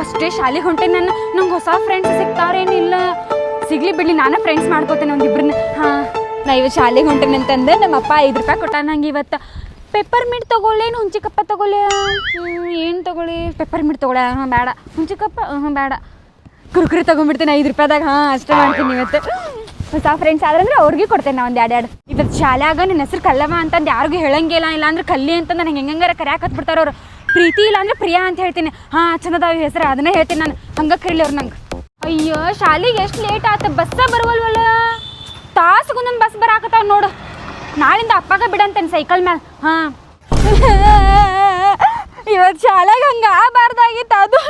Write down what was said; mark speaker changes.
Speaker 1: ಫಸ್ಟೇ ಶಾಲೆಗೆ ಹೊಂಟೇನೆ ನಾನು. ನಂಗೆ ಹೊಸ ಫ್ರೆಂಡ್ಸ್ ಸಿಗ್ತಾರೇನಿಲ್ಲ, ಸಿಗ್ಲಿ ಬಿಡ್ಲಿ ನಾನೇ ಫ್ರೆಂಡ್ಸ್ ಮಾಡ್ಕೋತೇನೆ ಒಂದಿಬ್ರನ್ನ. ಹಾಂ, ನಾ ಇವತ್ತು ಶಾಲೆಗೆ ಹೊಂಟೇನೆ ಅಂತಂದೆ ನಮ್ಮ ಅಪ್ಪ 5 ರೂಪಾಯಿ ಕೊಟ್ಟ ನಂಗೆ ಇವತ್ತು. ಪೆಪ್ಪರ್ ಮಿಂಟ್ ತೊಗೊಳ್ಳೇನು ಹುಂಚಿಕಪ್ಪ ತೊಗೊಳ್ಳಿ? ಏನು ತೊಗೊಳ್ಳಿ? ಪೆಪ್ಪರ್ ಮಿಂಟ್ ತೊಗೊಳ್ಳ? ಹಾಂ ಬೇಡ. ಹುಂಚಿಕಪ್ಪ? ಬೇಡ. ಕುರ್ಕುರಿ ತೊಗೊಂಡ್ಬಿಡ್ತೇನೆ 5 ರೂಪಾಯಿದಾಗ. ಹಾಂ, ಅಷ್ಟೇ ಮಾಡ್ತೀನಿ ಇವತ್ತು. ಹೊಸ ಫ್ರೆಂಡ್ಸ್ ಆದ್ರಂದ್ರೆ ಅವ್ರಿಗೆ ಕೊಡ್ತೇನೆ ನಾ ಒಂದು 2 ಇವತ್ತು ಶಾಲ್ಯಾಗ ನಿನ್ನ ಹೆಸರು ಕಲ್ಲವ ಅಂತಂದು ಯಾರಿಗೂ ಹೇಳಂಗಿಲ್ಲ, ಇಲ್ಲಾಂದ್ರೆ ಕಲ್ಲಿ ಅಂತಂದು ನನಗೆ ಹೆಂಗಾರ ಕರ್ಯಾಕೆ ಹತ್ಬಿಡ್ತಾರೆ ಅವ್ರು. ಪ್ರೀತಿ ಇಲ್ಲಾಂದ್ರೆ ಪ್ರಿಯಾ ಅಂತ ಹೇಳ್ತೀನಿ. ಹಾಂ, ಚಂದದಾವ ಹೆಸರು, ಅದನ್ನೇ ಹೇಳ್ತೀನಿ ನಾನು. ಹಂಗೆ ಕರೀಲಿ ಅವ್ರು ನಂಗೆ. ಅಯ್ಯೋ, ಶಾಲೆಗೆ ಎಷ್ಟು ಲೇಟ್ ಆತ, ಬಸ್ಸ ಬರುವಲ್ವಲ್ಲ. ತಾಸುಗೊಂದೊಂದು ಬಸ್ ಬರಾಕತ್ತಾವ ನೋಡು. ನಾಳಿಂದ ಅಪ್ಪಾಗ ಬಿಡಂತೇನೆ ಸೈಕಲ್ ಮೇಲೆ. ಹಾಂ, ಇವತ್ತು ಶಾಲೆಗೆ ಹಂಗೆ ಆಗಬಾರ್ದಾಗಿತ್ತು ಅದು.